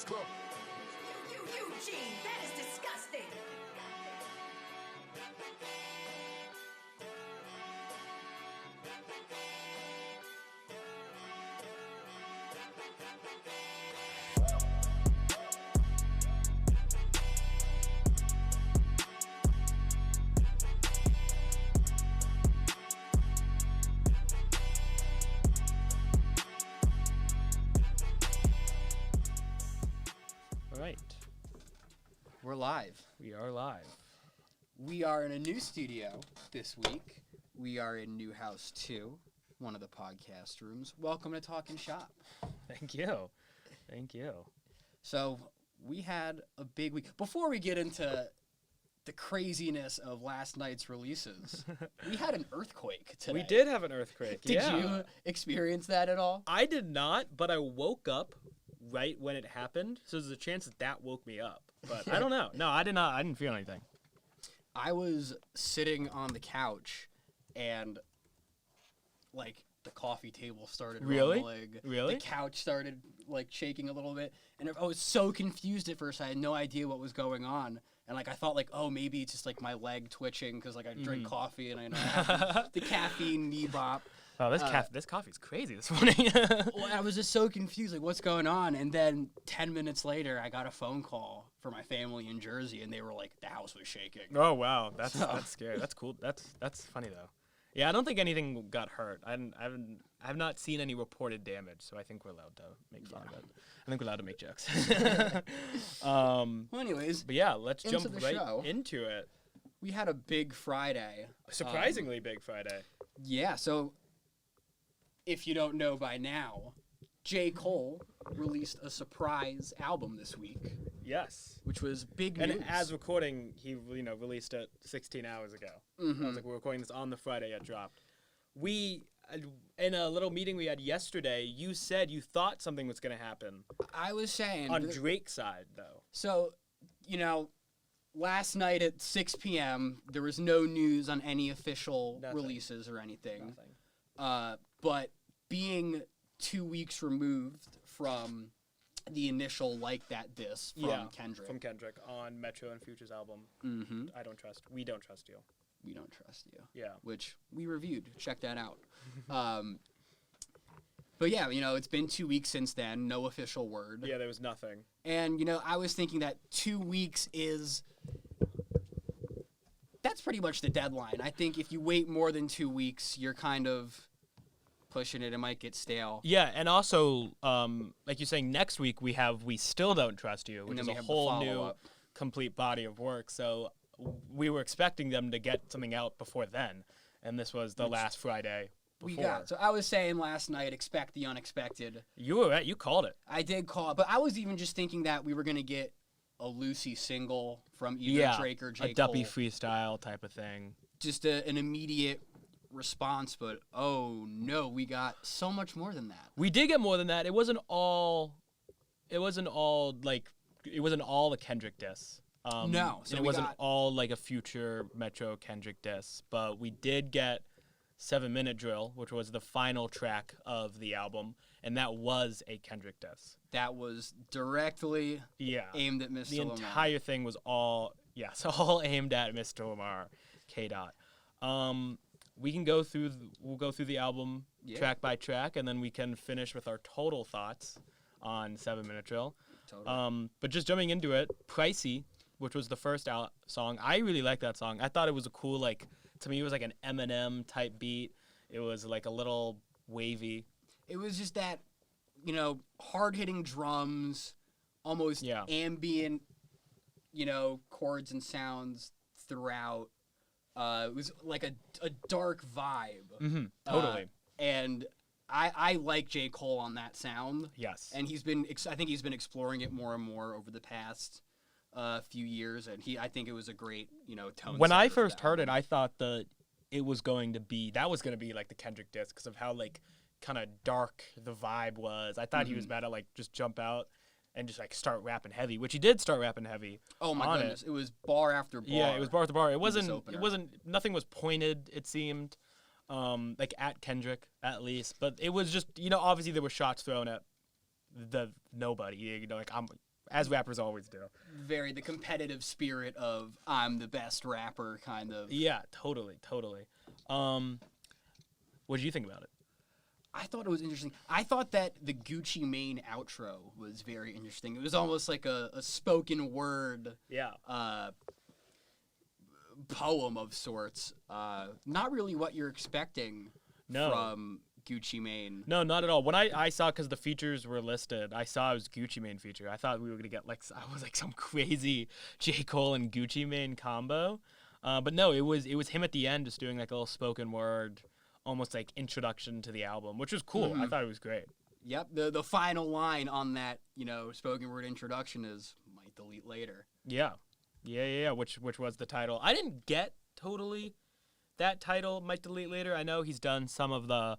Eugene, that is disgusting. We're live. We are live. We are in a new studio this week. We are in New House 2, one of the podcast rooms. Welcome to Talkin Shop. Thank you. Thank you. So we had a big week. Before we get into the craziness of last night's releases, we had an earthquake today. We did have an earthquake. Did you experience that at all? I did not, but I woke up right when it happened, so there's a chance that woke me up. But I don't know. No, I did not. I didn't feel anything. I was sitting on the couch, and like the coffee table started rumbling. Really? The couch started like shaking a little bit, and I was so confused at first. I had no idea what was going on, and like I thought like, oh, maybe it's just like my leg twitching because like I drink coffee and I know I have the caffeine knee bop. Oh, this coffee's crazy this morning. Well, I was just so confused, like what's going on? And then 10 minutes later, I got a phone call for my family in Jersey, and they were like, the house was shaking. Oh wow, that's scary. That's cool. That's funny though. Yeah, I don't think anything got hurt. I've not seen any reported damage, so I think we're allowed to make fun of it. I think we're allowed to make jokes. Well, anyways, but yeah, let's jump right show. into it. We had a big Friday. Surprisingly big Friday. Yeah, so if you don't know by now, J. Cole released a surprise album this week. Yes. Which was big news. And as recording, he released it 16 hours ago. Mm-hmm. I was like, we're recording this on the Friday it dropped. We, in a little meeting we had yesterday, you said you thought something was going to happen. I was saying. On Drake's side, though. So, last night at 6 p.m., there was no news on any official releases or anything. Nothing. But being 2 weeks removed from the initial Like That diss from Kendrick. From Kendrick on Metro and Future's album. Mm-hmm. We Don't Trust You. We Don't Trust You. Yeah. Which we reviewed. Check that out. But yeah, it's been 2 weeks since then. No official word. Yeah, there was nothing. And, I was thinking that 2 weeks that's pretty much the deadline. I think if you wait more than 2 weeks, you're kind of pushing it. It might get stale. Yeah, and also, like you're saying, next week we Still Don't Trust You, which is a whole new, complete body of work. So we were expecting them to get something out before then, and this was the last Friday before. So I was saying last night, expect the unexpected. You were right. You called it. I did call it, but I was even just thinking that we were going to get a Lucy single from either Drake or J. Cole. A Duppy freestyle type of thing. Just an immediate response, but oh no, we got so much more than that. We did get more than that. It wasn't all the Kendrick diss. No, so it wasn't all like a future Metro Kendrick diss, but we did get 7 Minute Drill, which was the final track of the album, and that was a Kendrick diss. That was directly aimed at Mr. Lamar. The entire thing was all aimed at Mr. Lamar, K-Dot. We'll go through the album track by track, and then we can finish with our total thoughts on 7 Minute Drill. Totally. But just jumping into it, Pricey, which was the first song, I really liked that song. I thought it was a cool, to me it was like an Eminem type beat. It was like a little wavy. It was just that, hard-hitting drums, almost ambient, chords and sounds throughout. It was like a dark vibe. Mm-hmm. Totally. And I like J. Cole on that sound. Yes. And I think he's been exploring it more and more over the past few years, and I think it was a great, tone. When I first heard it, I thought that was going to be like the Kendrick diss because of how kind of dark the vibe was. I thought he was about to just jump out and just start rapping heavy, which he did start rapping heavy. Oh my goodness. It was bar after bar. Yeah, it was bar after bar. It wasn't nothing was pointed, it seemed. At Kendrick at least, but it was just, obviously there were shots thrown at the nobody, as rappers always do. Very the competitive spirit of I'm the best rapper kind of. Yeah, totally. What did you think about it? I thought it was interesting. I thought that the Gucci Mane outro was very interesting. It was almost like a spoken word poem of sorts. Not really what you're expecting from Gucci Mane. No, not at all. When I saw, because the features were listed, I saw it was Gucci Mane feature. I thought we were going to get some crazy J. Cole and Gucci Mane combo. But no, it was him at the end just doing like a little spoken word, almost like introduction to the album, which was cool. I thought it was great. Yep, the final line on that, spoken word introduction is "might delete later." Yeah, which was the title. I didn't get totally that title, "might delete later." I know he's done some of the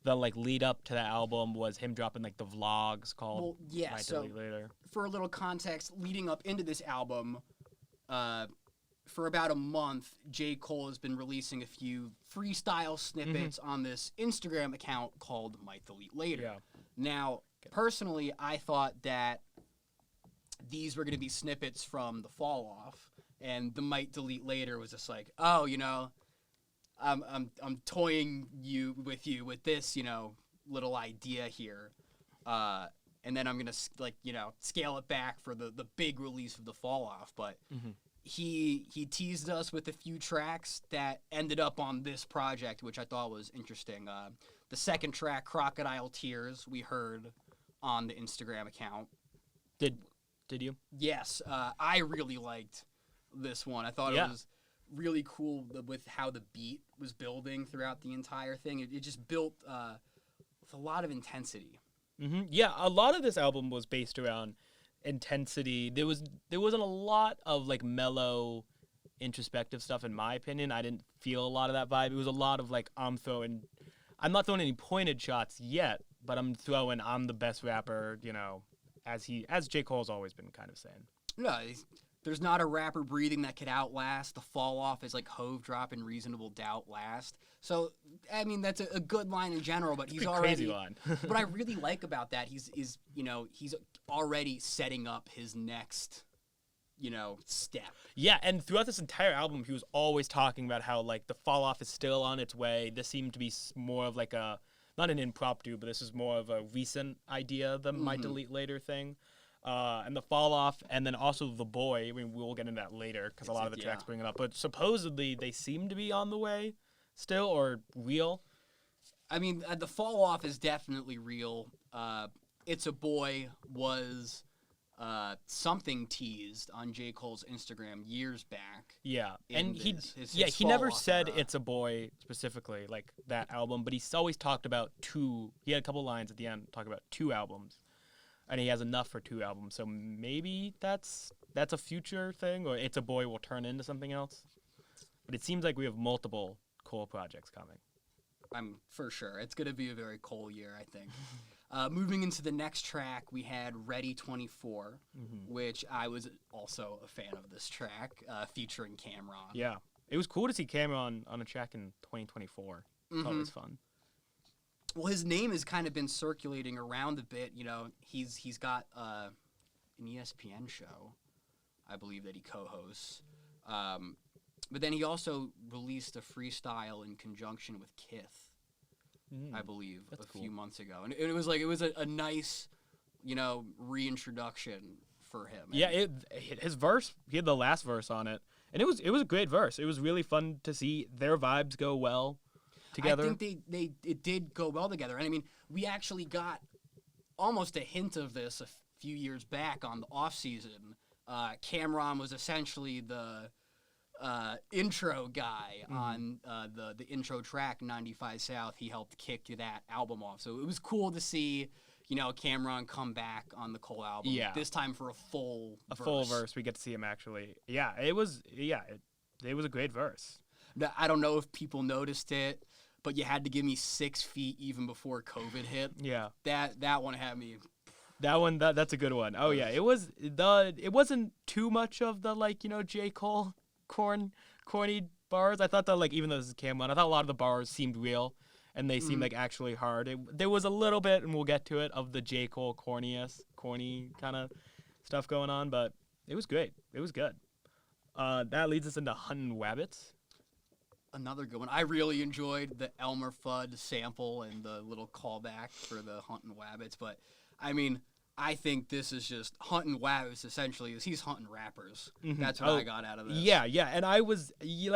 like lead up to that album was him dropping like the vlogs called "might delete later." For a little context, leading up into this album, for about a month, J. Cole has been releasing a few freestyle snippets on this Instagram account called "might delete later." Yeah. Now, personally, I thought that these were going to be snippets from the Fall Off, and the "might delete later" was just like, oh, I'm toying with this, little idea here, and then I'm gonna scale it back for the big release of the Fall Off. But he teased us with a few tracks that ended up on this project, which I thought was interesting. The second track, "Crocodile Tears," we heard on the Instagram account. Did you? Yes, I really liked this one. I thought it was really cool with how the beat was building throughout the entire thing. It just built with a lot of intensity. Yeah, a lot of this album was based around intensity. There wasn't a lot of like mellow, introspective stuff in my opinion. I didn't feel a lot of that vibe. It was a lot of like I'm not throwing any pointed shots yet, but I'm throwing "I'm the best rapper," as J. Cole's always been kind of saying. Yeah, there's not a rapper breathing that could outlast. The Fall Off is like Hove dropping Reasonable Doubt last. So, I mean, that's a good line in general, but he's already crazy line. What I really like about that, he's already setting up his next, step. Yeah, and throughout this entire album, he was always talking about how like the Fall Off is still on its way. This seemed to be more of like not an impromptu, but this is more of a recent idea, the "might delete later" thing. And the Fall Off, and then also The Boy. I mean, we'll get into that later because a lot of the tracks bring it up. But supposedly they seem to be on the way still, or real. I mean, the Fall Off is definitely real. It's a Boy was something teased on J. Cole's Instagram years back. Yeah, and he Fall never Off said era. It's a Boy specifically, like that album, but he's always talked about two. He had a couple lines at the end talking about two albums. And he has enough for two albums, so maybe that's a future thing, or It's a Boy will turn into something else. But it seems like we have multiple Cole projects coming. I'm for sure. It's going to be a very Cole year, I think. Moving into the next track, we had Ready 24, which I was also a fan of this track, featuring Cameron. Yeah. It was cool to see Cameron on a track in 2024. That was fun. Well, his name has kind of been circulating around a bit. He's got an ESPN show, I believe, that he co-hosts. But then he also released a freestyle in conjunction with Kith, I believe, That's few cool. months ago, and it was a nice, reintroduction for him. Yeah, his verse, he had the last verse on it, and it was a great verse. It was really fun to see their vibes go well together. I think it did go well together. And I mean, we actually got almost a hint of this a few years back on the off season. Cameron was essentially the intro guy on the intro track 95 South. He helped kick that album off. So it was cool to see, Cameron come back on the Cole album. Yeah. This time for a full verse. We get to see him actually. Yeah, it was a great verse. I don't know if people noticed it, but you had to give me 6 feet even before COVID hit. Yeah. That one had me. That's a good one. Oh yeah, it wasn't too much of the J. Cole corny bars. I thought that even though this is Cameron, I thought a lot of the bars seemed real and they seemed like actually hard. There was a little bit, and we'll get to it, of the J. Cole corny kind of stuff going on, but it was great. It was good. That leads us into Huntin' Wabbits. Another good one. I really enjoyed the Elmer Fudd sample and the little callback for the Huntin' Wabbits, but I mean, I think this is just Huntin' Wabbits. Essentially, he's hunting rappers. Mm-hmm. That's what I got out of this. Yeah, and I was you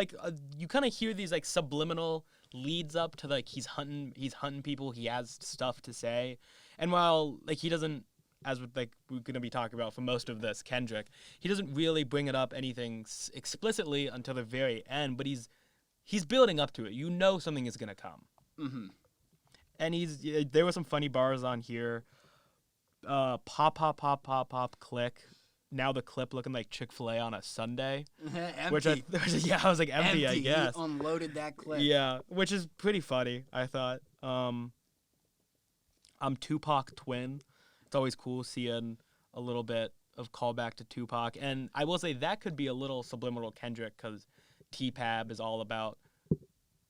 kind of hear these like subliminal leads up to like he's hunting people. He has stuff to say, and while like he doesn't, as like we're gonna be talking about for most of this, Kendrick, he doesn't really bring it up anything explicitly until the very end, but he's building up to it. You know something is gonna come. Mm-hmm. And there were some funny bars on here. Pop, pop, pop, pop, pop, click. Now the clip looking like Chick-fil-A on a Sunday. Empty. I was like empty. I guess. He unloaded that clip. Yeah, which is pretty funny, I thought. I'm Tupac twin. It's always cool seeing a little bit of callback to Tupac. And I will say that could be a little subliminal Kendrick because T-Pab is all about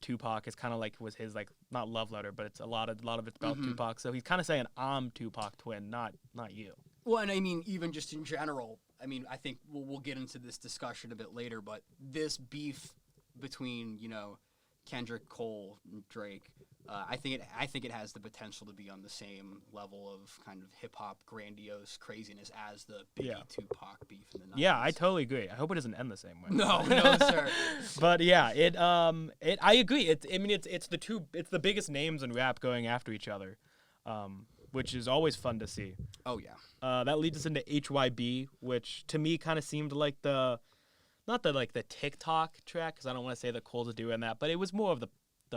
Tupac. It's kind of like was his like not love letter, but it's a lot of it's about Tupac. So he's kind of saying I'm Tupac twin, not you. Well, and I mean even just in general. I mean I think we'll get into this discussion a bit later, but this beef between Kendrick, Cole, and Drake. I think it has the potential to be on the same level of kind of hip hop grandiose craziness as the Biggie Tupac beef in the 90s. Yeah, I totally agree. I hope it doesn't end the same way. No, sir. But yeah, I agree. It's the biggest names in rap going after each other, which is always fun to see. Oh yeah. That leads us into HYB, which to me kind of seemed like not the TikTok track, because I don't want to say that Cole's doing that, but it was more of the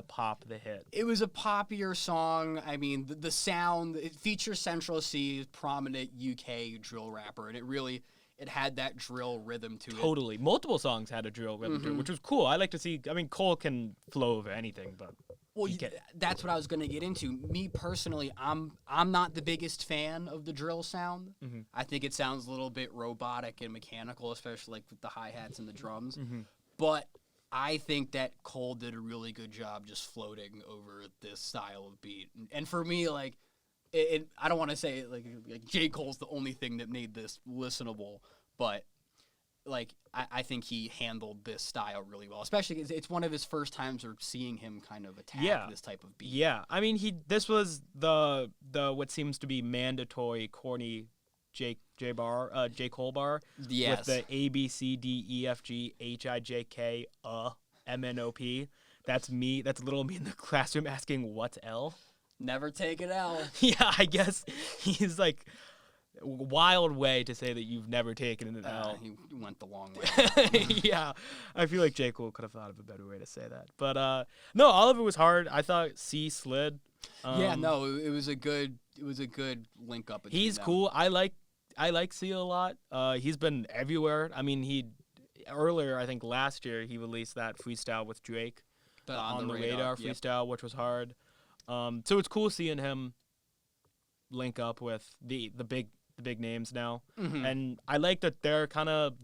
pop, the hit. It was a poppier song. I mean, the sound, it features Central C, prominent UK drill rapper, and it had that drill rhythm to it. Totally. Multiple songs had a drill rhythm to it, which was cool. I like to see, Cole can flow over anything, but that's what I was going to get into. Me personally, I'm not the biggest fan of the drill sound. Mm-hmm. I think it sounds a little bit robotic and mechanical, especially like with the hi-hats and the drums. Mm-hmm. But I think that Cole did a really good job just floating over this style of beat. And for me, like, I don't want to say like J. Cole's the only thing that made this listenable, but like I think he handled this style really well, especially because it's one of his first times of seeing him kind of attack this type of beat. Yeah, I mean this was the what seems to be mandatory corny J. Cole bar. Yes. With the A B C D E F G H I J K M N O P. That's me. That's little me in the classroom asking what's L. Never take an L. Yeah, I guess he's like wild way to say that you've never taken an L. He went the long way. Yeah, I feel like J. Cole could have thought of a better way to say that. But no, all of it was hard. I thought C slid. It was a good link up. He's them. cool. I like C a lot. He's been everywhere. I mean, earlier I think last year he released that freestyle with Drake, the on the radar freestyle, which was hard. So it's cool seeing him link up with the big names now. Mm-hmm. And I like that they're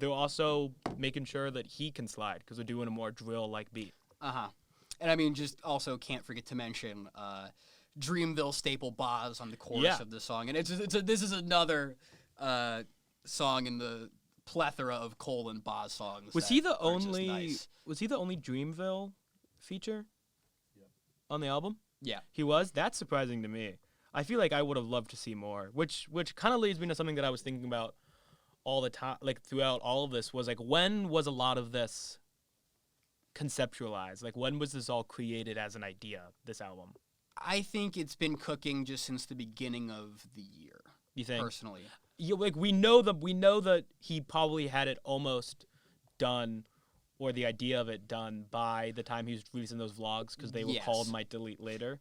also making sure that he can slide because they're doing a more drill like beat. And I mean, just also can't forget to mention Dreamville staple Boz on the chorus of the song, and this is another song in the plethora of Cole and Boz songs. Was he the only Dreamville feature on the album? Yeah, he was. That's surprising to me. I feel like I would have loved to see more, which kind of leads me to something that I was thinking about all the time, like throughout all of this, was like, when was a lot of this conceptualized? Like, when was this all created as an idea, this album? I think it's been cooking just since the beginning of the year. You think? Personally. We know that he probably had it almost done, or the idea of it done, by the time he was releasing those vlogs, because they were called Might Delete Later.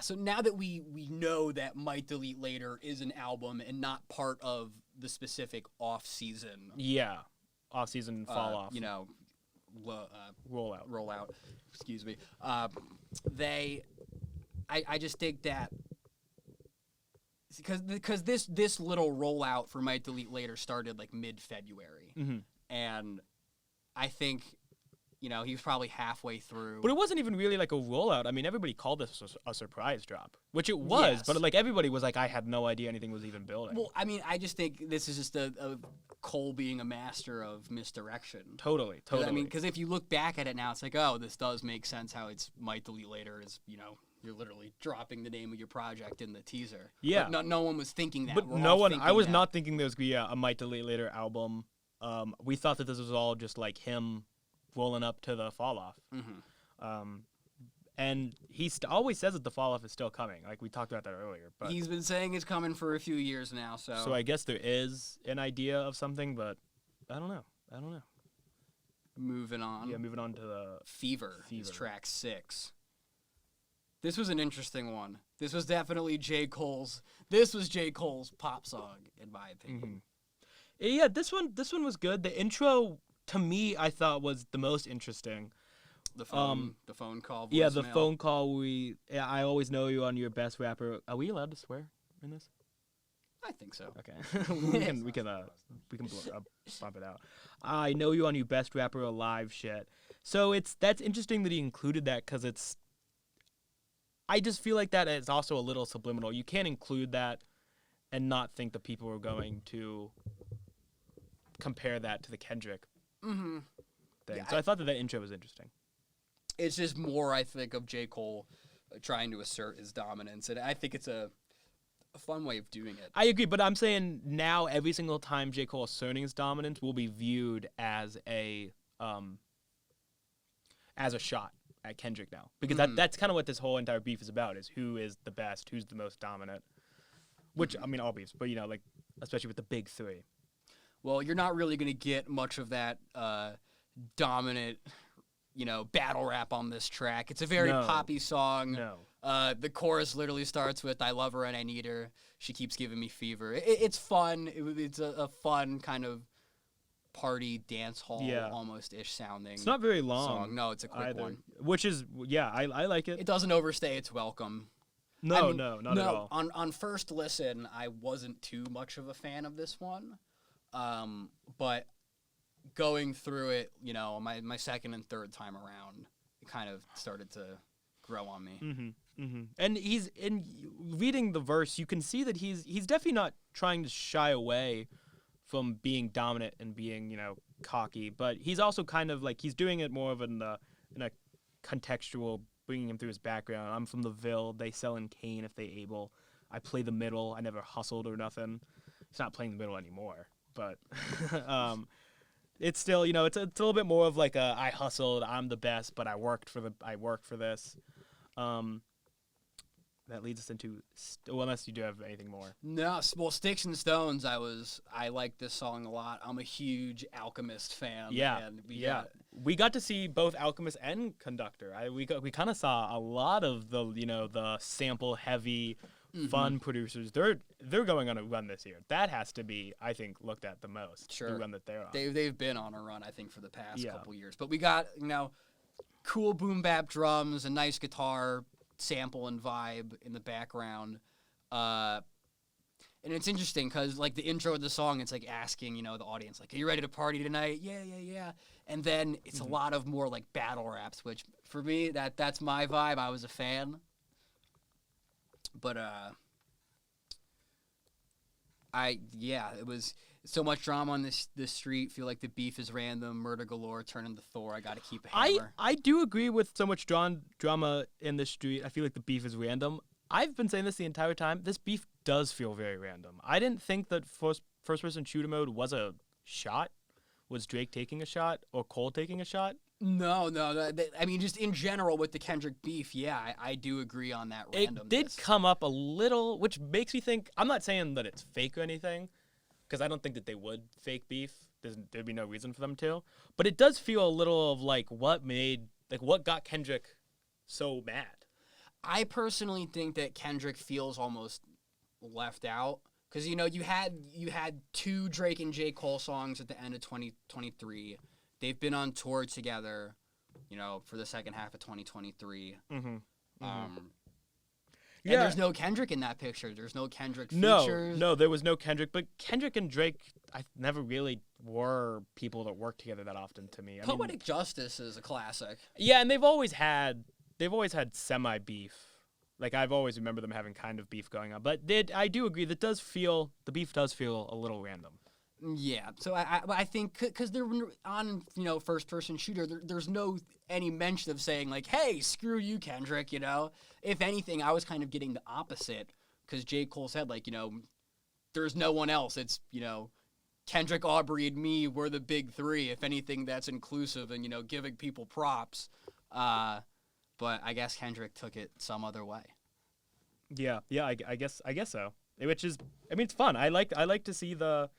So now that we know that Might Delete Later is an album and not part of the specific off-season. Yeah, off-season fall-off. Rollout. Excuse me. I just think that because this little rollout for Might Delete Later started like mid-February, mm-hmm. and I think he was probably halfway through. But it wasn't even really like a rollout. I mean, everybody called this a surprise drop, which it was. Yes. But like everybody was like, I had no idea anything was even building. Well, I mean, I just think this is just a Cole being a master of misdirection. Totally. I mean, because if you look back at it now, it's like, oh, this does make sense how it's might delete later is, you're literally dropping the name of your project in the teaser. Yeah. But no one was thinking that. But We're no all one. thinking I was that. not thinking there was gonna be a Might Delete Later album. We thought that this was all just like him rolling up to the fall off. Mm-hmm. And he always says that the fall off is still coming. Like we talked about that earlier. But He's been saying it's coming for a few years now. so I guess there is an idea of something, but I don't know. Moving on. Yeah, moving on to the Fever is track 6. This was an interesting one. This was definitely J. Cole's pop song, in my opinion. Yeah, this one was good. The intro to me I thought was the most interesting. The phone call. Yeah, the voicemail. phone call. I always know you on your best rapper. Are we allowed to swear in this? I think so. Okay, we can bump it out. I know you on your best rapper alive shit. So that's interesting that he included that because it's. I just feel like that is also a little subliminal. You can't include that and not think that people are going to compare that to the Kendrick thing. Yeah, So I thought that intro was interesting. It's just more, I think, of J. Cole trying to assert his dominance, and I think it's a fun way of doing it. I agree, but I'm saying now every single time J. Cole asserting his dominance will be viewed as a shot at Kendrick now, because that's kind of what this whole entire beef is about: is who is the best, who's the most dominant. Which I mean, all beefs, but like especially with the big three. Well, you're not really going to get much of that dominant, battle rap on this track. It's a very poppy song. No. The chorus literally starts with "I love her and I need her. She keeps giving me fever." It's fun. It's a fun kind of party dance hall almost-ish sounding. It's not very long. Song. No, it's a quick one. Which is I like it. It doesn't overstay its welcome. No, not at all. On first listen, I wasn't too much of a fan of this one, but going through it, my second and third time around, it kind of started to grow on me. And he's in reading the verse, you can see that he's definitely not trying to shy away from being dominant and being cocky, but he's also kind of like he's doing it more of in a contextual, bringing him through his background. I'm from the Ville. They sell in Kane if they able. I play the middle. I never hustled or nothing. He's not playing the middle anymore, but it's still it's a little bit more of like I hustled. I'm the best, but I worked for this. That leads us into unless you do have anything more. No, well, Sticks and Stones. I like this song a lot. I'm a huge Alchemist fan. Yeah, and we got to see both Alchemist and Conductor. We kind of saw a lot of the sample heavy, fun producers. They're going on a run this year. That has to be, I think, looked at the most. Sure. The run that they're on. They've been on a run, I think, for the past couple years. But we got cool boom bap drums, a nice guitar sample and vibe in the background, and it's interesting because like the intro of the song, it's like asking the audience like, are you ready to party tonight? Yeah, and then it's a lot of more like battle raps, which for me that's my vibe. I was a fan, but it was so much drama on this street. Feel like the beef is random. Murder galore. Turn into Thor. I got to keep a hammer. I do agree with so much drama in the street. I feel like the beef is random. I've been saying this the entire time. This beef does feel very random. I didn't think that first person shooter mode was a shot. Was Drake taking a shot or Cole taking a shot? No. I mean, just in general with the Kendrick beef, I do agree on that randomness. It did come up a little, which makes me think. I'm not saying that it's fake or anything, because I don't think that they would fake beef. There'd be no reason for them to. But it does feel a little of like what got Kendrick so mad. I personally think that Kendrick feels almost left out because you had 2 Drake and J. Cole songs at the end of 2023. They've been on tour together, for the second half of 2023. And there's no Kendrick in that picture. There's no Kendrick No, features. no, there was no Kendrick. But Kendrick and Drake, I never really were people that worked together that often to me. Poetic Justice is a classic. Yeah, and they've always had semi beef. Like I've always remember them having kind of beef going on. But I do agree that the beef does feel a little random. Yeah, so I think because they're on first person shooter, there's no any mention of saying like, hey, screw you, Kendrick. If anything, I was kind of getting the opposite because J. Cole said like there's no one else. It's Kendrick, Aubrey, and me. We're the big three. If anything, that's inclusive and giving people props. But I guess Kendrick took it some other way. Yeah, I guess so. Which is, it's fun. I like to see the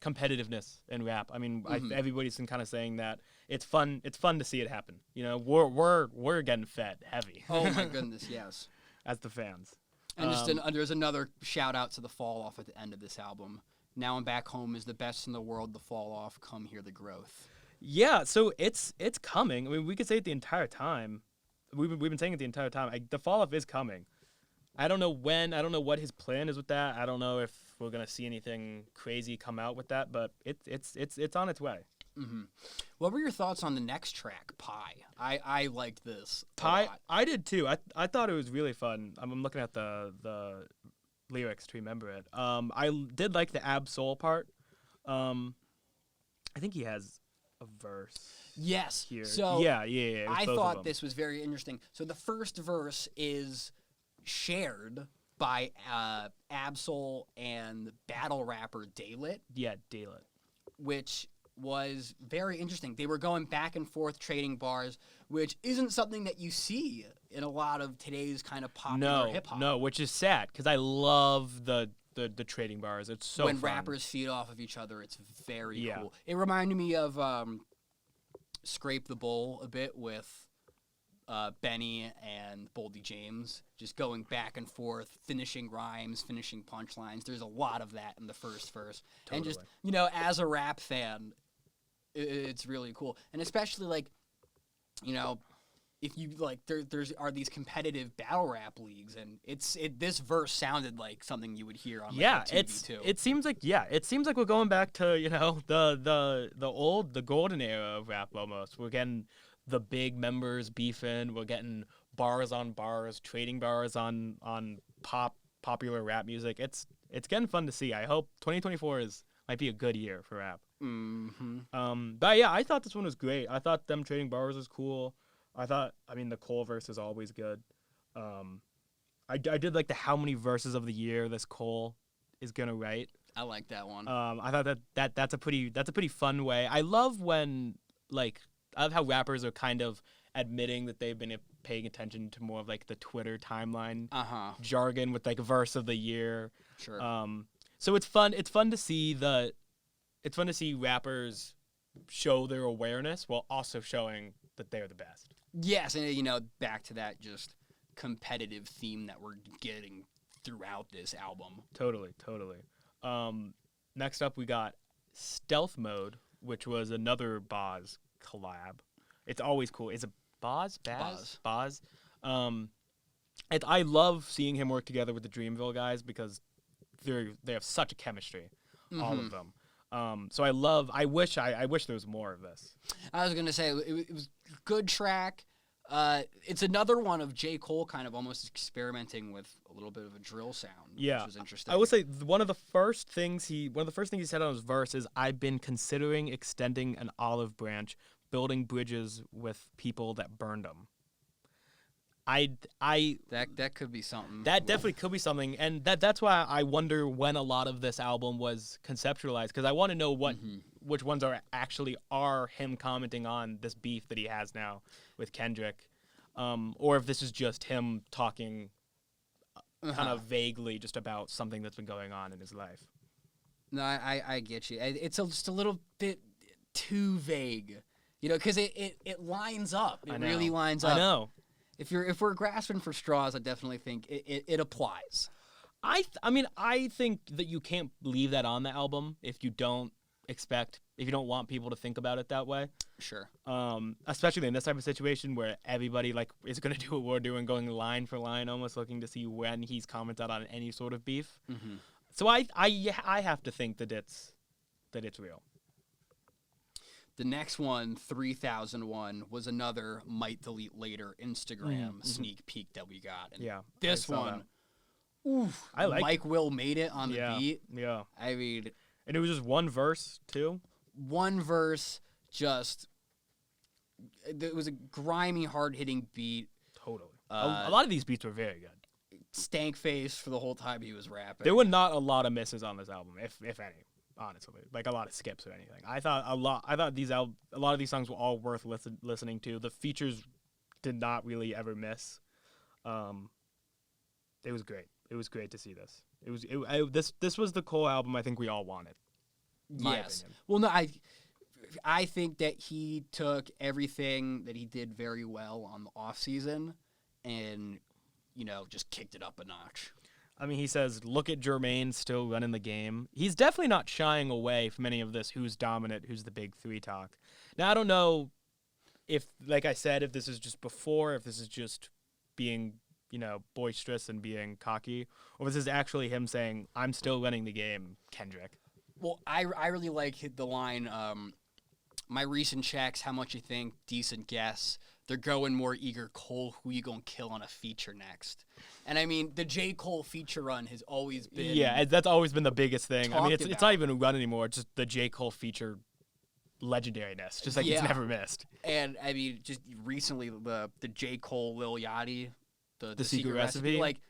competitiveness in rap. Everybody's been kind of saying that it's fun to see it happen. We're getting fed heavy. Oh my goodness, yes. As the fans. And there's another shout out to the Fall Off at the end of this album. Now I'm Back Home is the best in the world. The Fall Off, come hear the growth. Yeah, so it's coming. We could say it the entire time. We've been saying it the entire time. The Fall Off is coming. I don't know when. I don't know what his plan is with that. I don't know if we're gonna see anything crazy come out with that, but it's on its way. Mm-hmm. What were your thoughts on the next track, Pie? I liked this. Pie, I did too. I thought it was really fun. I'm looking at the lyrics to remember it. I did like the Ab Soul part. I think he has a verse. Yes. Here. So yeah. I thought this was very interesting. So the first verse is shared by Ab-Soul and battle rapper Daylit. Yeah, Daylit. Which was very interesting. They were going back and forth trading bars, which isn't something that you see in a lot of today's kind of popular hip-hop. No, which is sad because I love the trading bars. It's so when fun. rappers feed off of each other, it's very cool. It reminded me of Scrape the Bowl a bit with Benny and Boldy James, just going back and forth, finishing rhymes, finishing punchlines. There's a lot of that in the first verse. Totally. And just, as a rap fan, it's really cool. And especially, if you, there's these competitive battle rap leagues, and this verse sounded like something you would hear on, TV, too. It seems like we're going back to, the golden era of rap almost. We're getting the big members beefing. We're getting bars on bars, trading bars on popular rap music. It's getting fun to see. I hope 2024 might be a good year for rap. Mm-hmm. But yeah, I thought this one was great. I thought them trading bars was cool. The Cole verse is always good. I did like the how many verses of the year this Cole is gonna write. I like that one. I thought that's a pretty fun way. I love how rappers are kind of admitting that they've been paying attention to more of the Twitter timeline jargon with verse of the year. Sure. So it's fun to see rappers show their awareness while also showing that they're the best. Yes, and back to that just competitive theme that we're getting throughout this album. Totally. Next up we got Stealth Mode, which was another Boz collab. It's always cool. Is it Boz? Boz. I love seeing him work together with the Dreamville guys because they have such a chemistry, all of them. So I wish there was more of this. I was gonna say it was a good track. It's another one of J. Cole kind of almost experimenting with a little bit of a drill sound, which was interesting. I would say one of the first things he said on his verse is, "I've been considering extending an olive branch, building bridges with people that burned them." That could be something. That definitely could be something, and that's why I wonder when a lot of this album was conceptualized, because I want to know which ones are him commenting on this beef that he has now with Kendrick, or if this is just him talking kind of vaguely just about something that's been going on in his life. No, I get you. It's just a little bit too vague, because it lines up. It really lines up. I know. If we're grasping for straws, I definitely think it applies. I think that you can't leave that on the album if you don't expect, if you don't want people to think about it that way. Sure. Especially in this type of situation where everybody like is going to do what we're doing, going line for line, almost looking to see when he's commented on any sort of beef. Mm-hmm. So I have to think that it's real. The next one, 3001, was another Might Delete Later Instagram sneak peek that we got. And Yeah, this one, oof, I like Mike Will made it on the beat. Yeah. I mean, And it was just one verse, too? one verse, just, it was a grimy, hard-hitting beat. Totally. A lot of these beats were very good. Stank face for the whole time he was rapping. There were not a lot of misses on this album, if any, honestly. Like a lot of skips or anything. I thought a lot of these songs were all worth listening to. The features did not really ever miss. It was great. It was great to see this. This was the Cole album I think we all wanted. My opinion. Well, no, I think that he took everything that he did very well on the off season and, just kicked it up a notch. I mean, he says, look at Jermaine still running the game. He's definitely not shying away from any of this who's dominant, who's the big three talk. Now, I don't know if, like I said, if this is just before, if this is just being, boisterous and being cocky, or if this is actually him saying, I'm still running the game, Kendrick. Well, I really like the line, my recent checks, how much you think, decent guess. They're going more eager, Cole, who you gonna kill on a feature next? And I mean, the J. Cole feature run has always been... Yeah, that's always been the biggest thing. I mean, it's about. not even a run anymore. It's just the J. Cole feature legendariness. Just like it's never missed. And, I mean, just recently, the J. Cole, Lil Yachty, the secret recipe. Like,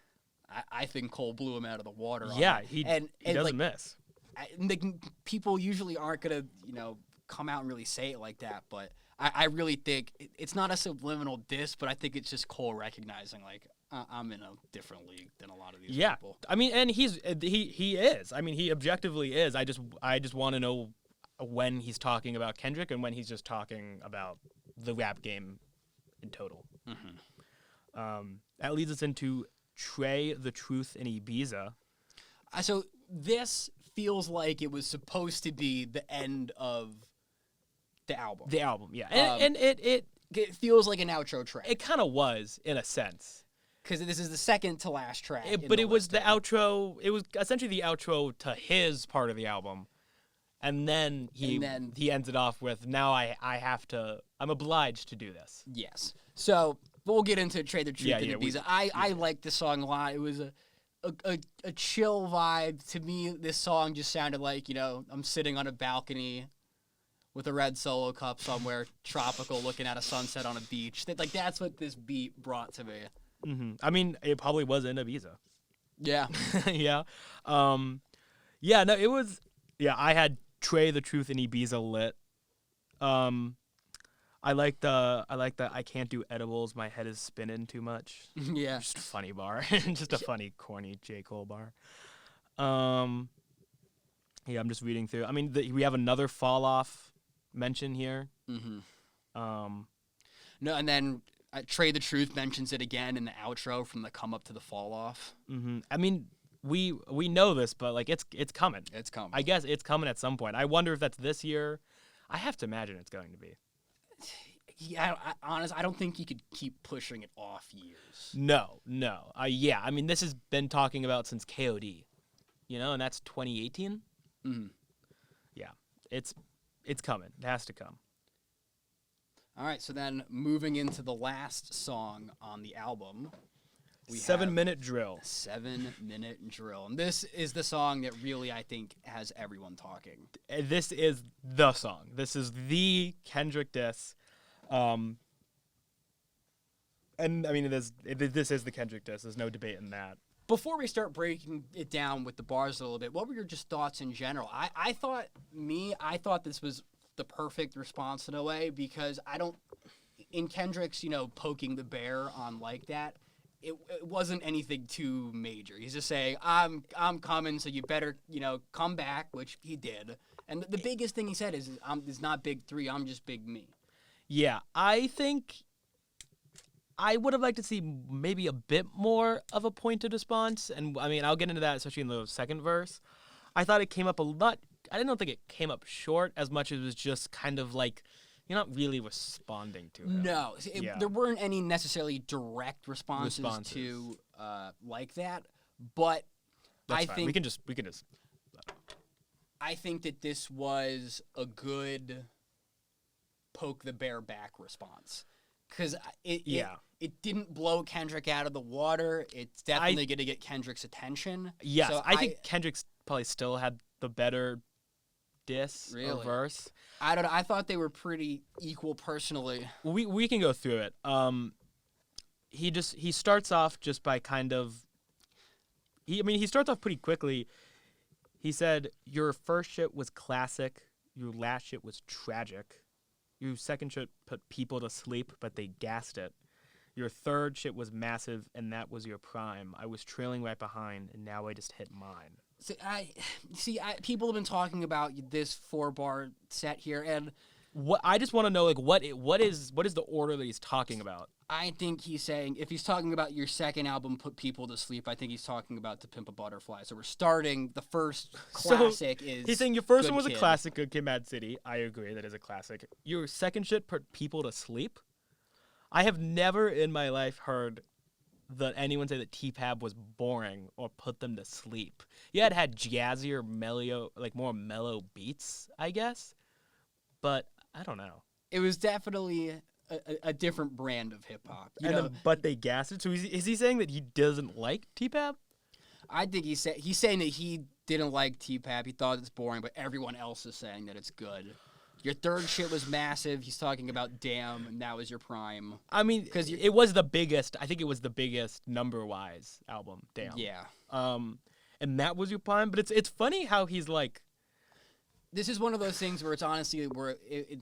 I think Cole blew him out of the water. Yeah, on it. he doesn't like, miss. People usually aren't going to, come out and really say it like that, but I really think it's not a subliminal diss, but I think it's just Cole recognizing, like, I'm in a different league than a lot of these people. I mean, and he is. I mean, he objectively is. I just want to know when he's talking about Kendrick and when he's just talking about the rap game in total. Mm-hmm. That leads us into Trey the Truth in Ibiza. So this feels like it was supposed to be the end of the album. The album, yeah. And it feels like an outro track. It kind of was, in a sense. Because this is the second to last track. But it was the outro. It was essentially the outro to his part of the album. And then he ends it off with, now I'm obliged to do this. Yes. So, but we'll get into Trade the Truth in Ibiza. I like this song a lot. It was a chill vibe. To me, this song just sounded like, I'm sitting on a balcony with a red Solo cup somewhere, tropical, looking at a sunset on a beach. That's what this beat brought to me. Mm-hmm. I mean, it probably was in Ibiza. Yeah. Yeah. No, it was... Yeah, I had Trey the Truth in Ibiza lit. I like the I can't do edibles, my head is spinning too much. Yeah. Just a funny bar. Just a funny, corny J. Cole bar. Yeah, I'm just reading through. I mean, we have another fall off mention here. Mm-hmm. No, and then Trey the Truth mentions it again in the outro from the come up to the fall off. Mm-hmm. I mean, we know this, but like it's coming. It's coming. I guess it's coming at some point. I wonder if that's this year. I have to imagine it's going to be. Yeah, honestly, I don't think you could keep pushing it off years. No. Yeah, I mean, this has been talking about since KOD, and that's 2018. Mm-hmm. Yeah, it's coming. It has to come. All right, so then moving into the last song on the album, we 7-minute drill. 7-minute drill. And this is the song that really, I think, has everyone talking. This is the song. This is the Kendrick diss. And I mean, this is the Kendrick diss. There's no debate in that. Before we start breaking it down with the bars a little bit, what were your just thoughts in general? I thought this was the perfect response in a way, because in Kendrick's, poking the bear on like that, it wasn't anything too major. He's just saying, I'm coming, so you better, come back, which he did. And the biggest thing he said is it's not big three, I'm just big me. Yeah, I think I would have liked to see maybe a bit more of a pointed response. And I mean, I'll get into that, especially in the second verse. I thought it came up a lot don't think it came up short as much as it was just kind of like you're not really responding to him. No, there weren't any necessarily direct responses. To like that, but That's I fine. think we can just. I think that this was a good poke the bear back response because it didn't blow Kendrick out of the water. It's definitely going to get Kendrick's attention. Yes, so I think Kendrick's probably still had the better diss or verse. I don't know. I thought they were pretty equal personally. We can go through it. He starts off just by kind of he starts off pretty quickly. He said, "Your first shit was classic. Your last shit was tragic. Your second shit put people to sleep, but they gassed it. Your third shit was massive, and that was your prime. I was trailing right behind, and now I just hit mine." People have been talking about this 4-bar set here, and I just want to know, like, what is the order that he's talking about? I think he's saying, if he's talking about your second album, Put People to Sleep, I think he's talking about To Pimp a Butterfly. So we're starting, the first classic is he's saying your first Good one was Kid. a classic, Good Kid, Mad City. I agree, that is a classic. Your second shit, Put People to Sleep? I have never in my life heard that anyone say that T-Pab was boring or put them to sleep. Yeah, it had jazzier, more mellow beats, I guess. But I don't know. It was definitely a different brand of hip hop. But they gassed it. So is he saying that he doesn't like T-Pab? I think he's saying that he didn't like T-Pab. He thought it's boring, but everyone else is saying that it's good. Your third shit was massive. He's talking about Damn, and that was your prime. I mean, because it was the biggest. I think it was the biggest number-wise album. Damn. Yeah. And that was your prime. But it's funny how he's like. This is one of those things where it's honestly where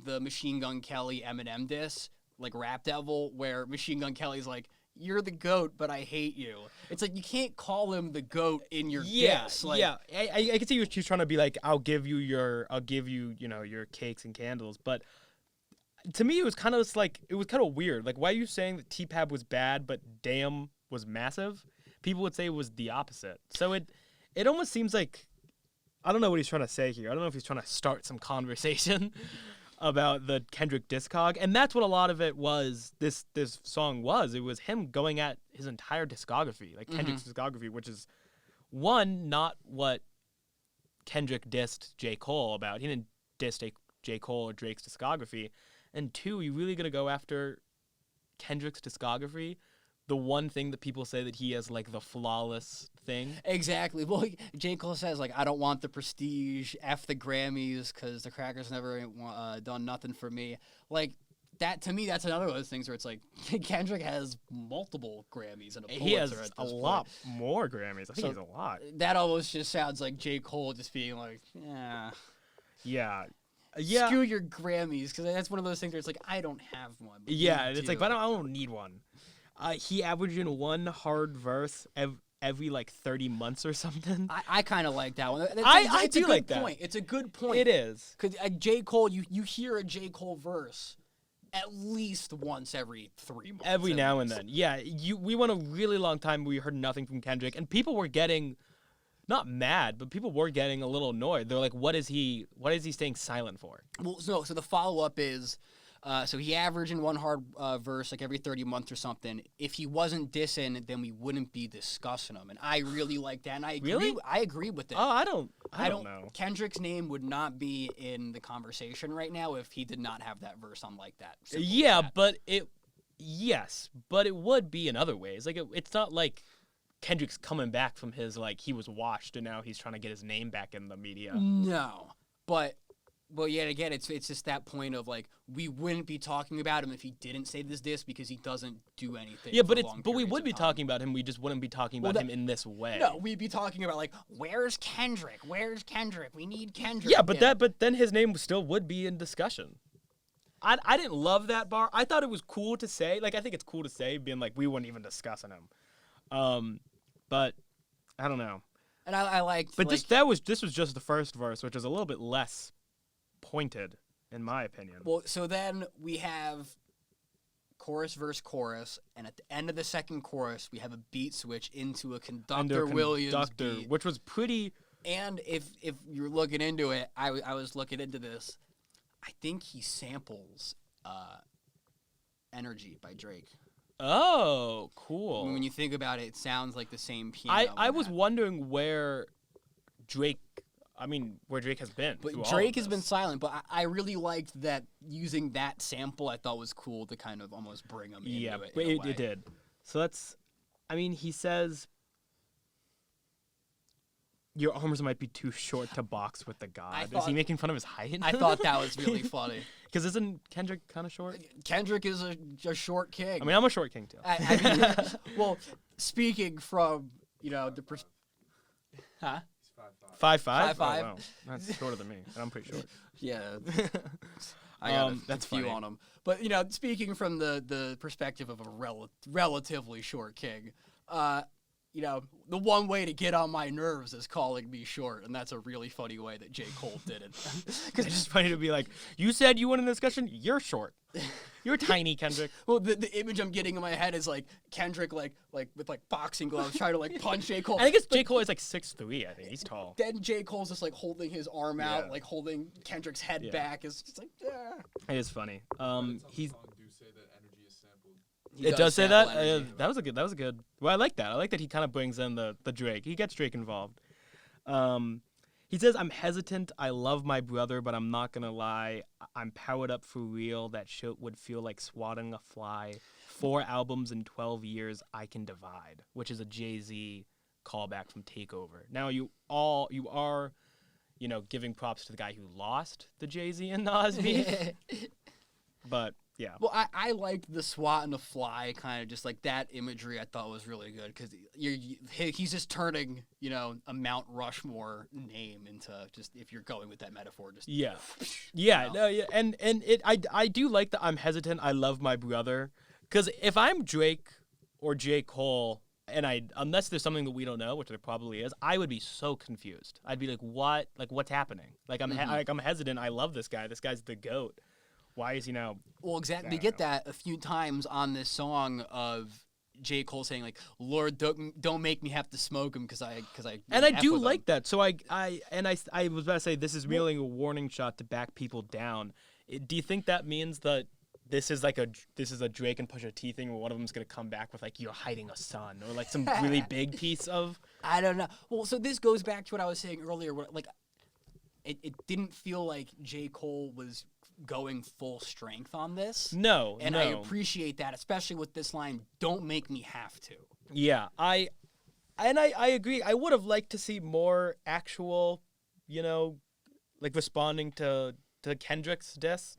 the Machine Gun Kelly Eminem diss, like Rap Devil, where Machine Gun Kelly's like, "You're the GOAT, but I hate you." It's like you can't call him the GOAT in your diss. Like, I can see what he's trying to be like. I'll give you your cakes and candles. But to me, it was kind of weird. Like, why are you saying that T-Pab was bad, but Damn was massive? People would say it was the opposite. So it almost seems like. I don't know what he's trying to say here. I don't know if he's trying to start some conversation about the Kendrick discog, and that's what a lot of it was. This song was. It was him going at his entire discography, like Kendrick's discography, which is one, not what Kendrick dissed J. Cole about. He didn't diss J. Cole or Drake's discography, and two, you really gonna go after Kendrick's discography? The one thing that people say that he has, like, the flawless thing. Exactly. Well, J. Cole says, like, I don't want the prestige, F the Grammys, because the Crackers never done nothing for me. Like, that, to me, that's another one of those things where it's like, Kendrick has multiple Grammys and a Pulitzer. He has at this a point. lot more Grammys. I think he's a lot. That almost just sounds like J. Cole just being like, yeah. Yeah. Screw your Grammys, because that's one of those things where it's like, I don't have one. Yeah, it's like, but I don't need one. He averaged in one hard verse every like 30 months or something. I kind of like that one. I do like that. It's a good point. It is. Because J. Cole, you hear a J. Cole verse at least once every 3 months. Every now and then. Yeah, we went a really long time where we heard nothing from Kendrick, and people were getting, not mad, but people were getting a little annoyed. They're like, what is he staying silent for? Well, so the follow-up is... so he averaged in one hard verse like every 30 months or something. If he wasn't dissing, then we wouldn't be discussing him. And I really like that. And I agree. Really? I agree with it. Oh, I don't know. Kendrick's name would not be in the conversation right now if he did not have that verse on like that. Yeah, but it would be in other ways. Like it's not like Kendrick's coming back from his like he was washed and now he's trying to get his name back in the media. No, but. Well, yet again, it's just that point of like we wouldn't be talking about him if he didn't say this because he doesn't do anything. Yeah, but we would be talking about him. We just wouldn't be talking about him in this way. No, we'd be talking about like where's Kendrick? Where's Kendrick? We need Kendrick. Yeah, but then his name still would be in discussion. I didn't love that bar. I thought it was cool to say. Like I think it's cool to say, being like we weren't even discussing him. But I don't know. And I liked. But this was just the first verse, which is a little bit less pointed, in my opinion. Well, so then we have chorus verse chorus, and at the end of the second chorus, we have a beat switch into a Conductor Williams beat. Which was pretty And if you're looking into it, I was looking into this. I think he samples "Energy" by Drake. Oh, cool. When you think about it, it sounds like the same piano. I was wondering where Drake has been. But Drake has been silent, but I really liked that using that sample. I thought was cool to kind of almost bring him into it. Yeah, it did. So that's, he says, your arms might be too short to box with the god. Is he making fun of his height? I thought that was really funny. Because isn't Kendrick kind of short? Kendrick is a short king. I mean, I'm a short king too. Well, speaking from the huh? 5'5"? 5'5". Oh, wow. That's shorter than me, and I'm pretty short. Yeah. I got that's a few funny. on him. But, speaking from the perspective of a relatively short king, the one way to get on my nerves is calling me short, and that's a really funny way that J. Cole did it. Because it's just funny to be like, you said you wanted a discussion? You're short. You're tiny, Kendrick. Well, the image I'm getting in my head is like Kendrick with boxing gloves trying to punch J. Cole. I think J. Cole is 6'3". I think he's tall. Then J. Cole's just holding his arm out, holding Kendrick's head back. It's just It is funny. He's. He It does say that. sample That was a good. Well, I like that. I like that he kind of brings in the Drake. He gets Drake involved. He says, "I'm hesitant. I love my brother, but I'm not gonna lie. I'm powered up for real. That shit would feel like swatting a fly. 4 albums in 12 years. I can divide," which is a Jay-Z callback from Takeover. Now you are, giving props to the guy who lost the Jay-Z and Nas beef. But yeah. Well, I liked the SWAT and the fly kind of just that imagery. I thought was really good because he's just turning a Mount Rushmore name into just, if you're going with that metaphor, just and I do like that. I'm hesitant. I love my brother, because if I'm Drake or J. Cole, and unless there's something that we don't know, which there probably is, I would be so confused. I'd be like, what? What's happening? I'm hesitant. I love this guy. This guy's the GOAT. Why is he now? Well, exactly. We get that a few times on this song of J. Cole saying "Lord, don't make me have to smoke him because I." And I do like that. So I was about to say, this is really a warning shot to back people down. Do you think that means that this is a Drake and Pusha T thing where one of them's gonna come back with "You're hiding a son" or some really big piece of? I don't know. Well, so this goes back to what I was saying earlier. Where, it didn't feel like J. Cole was going full strength on this. No, and I appreciate that, especially with this line, "Don't make me have to." Yeah, I agree. I would have liked to see more actual, responding to Kendrick's diss.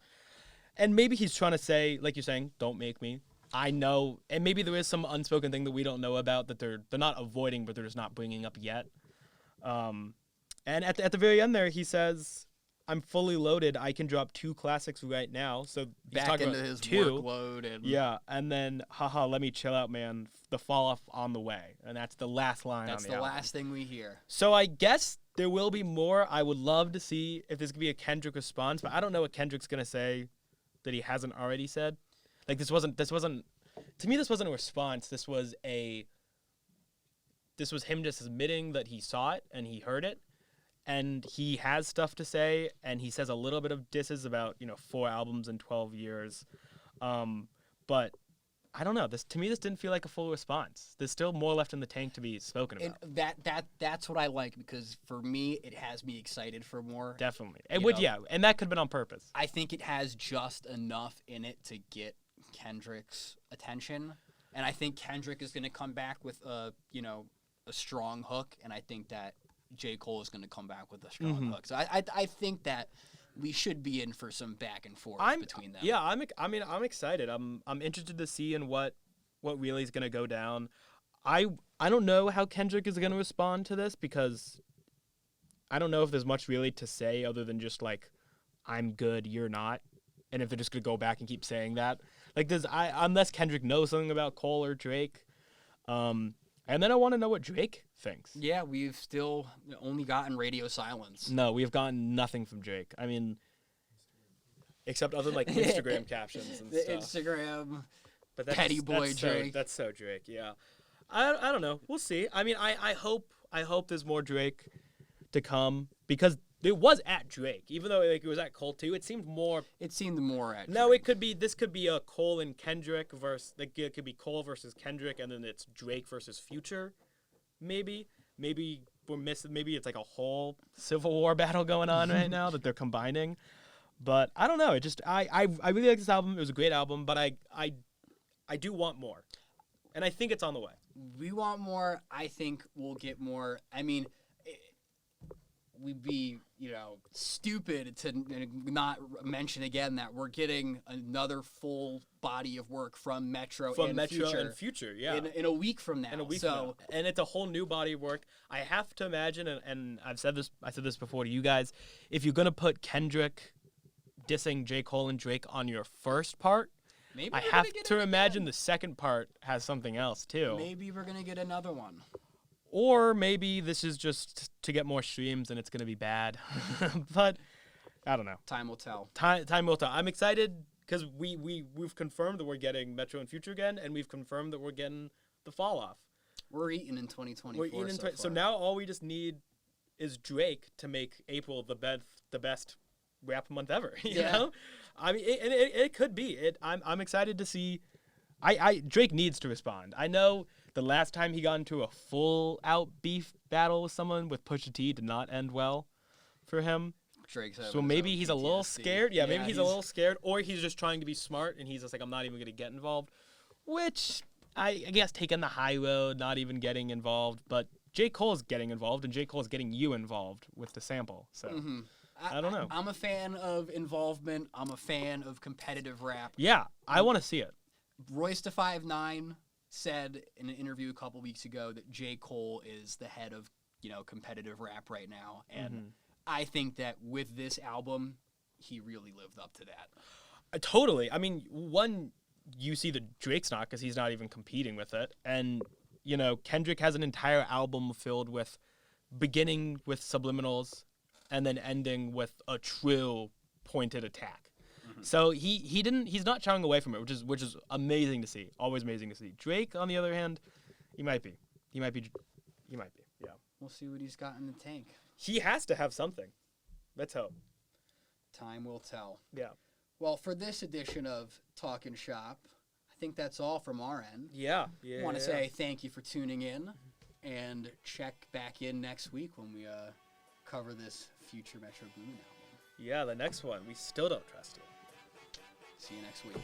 And maybe he's trying to say, like you're saying, don't make me. I know, and maybe there is some unspoken thing that we don't know about that they're not avoiding, but they're just not bringing up yet. And at the very end there, he says, "I'm fully loaded. I can drop 2 classics right now." So he's back talking into about his 2. workload and And then, haha, let me chill out, man. The fall off on the way, and that's the last line. That's on the the album. last thing we hear. So I guess there will be more. I would love to see if there's gonna be a Kendrick response, but I don't know what Kendrick's gonna say that he hasn't already said. This wasn't. To me, this wasn't a response. This was him just admitting that he saw it and he heard it. And he has stuff to say, and he says a little bit of disses about 4 albums in 12 years, but I don't know. This didn't feel like a full response. There's still more left in the tank to be spoken about. And that's what I like, because for me it has me excited for more. Definitely, it would, and that could have been on purpose. I think it has just enough in it to get Kendrick's attention, and I think Kendrick is going to come back with a strong hook, and I think that J. Cole is going to come back with a strong hook. So I think that we should be in for some back and forth between them. Yeah, I'm excited. I'm interested to see in what really is going to go down. I don't know how Kendrick is going to respond to this, because I don't know if there's much really to say other than just I'm good, you're not, and if they're just going to go back and keep saying that. Unless Kendrick knows something about Cole or Drake. And then I want to know what Drake thinks. Yeah, we've still only gotten radio silence. No, we've gotten nothing from Drake. I mean, except other Instagram captions and stuff. Instagram, but petty boy Drake. That's so Drake. Yeah, I don't know. We'll see. I mean, I hope there's more Drake. to come because it was at Drake, even though like it was at Cole too. It seemed more. It seemed more at. No, Drake. it could be. This could be a Cole and Kendrick versus. Like it could be Cole versus Kendrick, and then it's Drake versus Future. Maybe we're missing. Maybe it's like a whole Civil War battle going on right now that they're combining. But I don't know. It just I really like this album. It was a great album, but I do want more, and I think it's on the way. We want more. I think we'll get more. I mean, we'd be, stupid to not mention again that we're getting another full body of work from Metro and Future, yeah. In a week from now. And it's a whole new body of work. I have to imagine, and I said this before to you guys, if you're going to put Kendrick dissing J. Cole and Drake on your first part, maybe I have to imagine the second part has something else too. Maybe we're going to get another one. Or maybe this is just to get more streams and it's going to be bad. But I don't know. Time will tell. Time will tell. I'm excited because we've confirmed that we're getting Metro and Future again, and we've confirmed that we're getting the fall off. We're eating in 2024. We're eating so now all we just need is Drake to make April the best rap month ever. You know? I mean, it could be. I'm excited to see. Drake needs to respond. I know the last time he got into a full out beef battle with someone with Pusha T did not end well for him. So maybe he's a little scared. Yeah, maybe he's a little scared, or he's just trying to be smart and he's just like, I'm not even going to get involved. Which I guess taking the high road, not even getting involved. But J. Cole's getting involved, and J. Cole's getting you involved with the sample. So I don't know. I'm a fan of involvement. I'm a fan of competitive rap. Yeah, I want to see it. Royce da 5'9" said in an interview a couple weeks ago that J. Cole is the head of, competitive rap right now. And I think that with this album, he really lived up to that. Totally. I mean, one, you see that Drake's not because he's not even competing with it. And, Kendrick has an entire album filled with beginning with subliminals and then ending with a true pointed attack. So he's not shying away from it, which is amazing to see. Always amazing to see. Drake, on the other hand, he might be. Yeah. We'll see what he's got in the tank. He has to have something. Let's hope. Time will tell. Yeah. Well, for this edition of Talkin' Shop, I think that's all from our end. Yeah. I want to say thank you for tuning in, and check back in next week when we cover this future Metro Boomin album. Yeah, the next one. We still don't trust you. See you next week.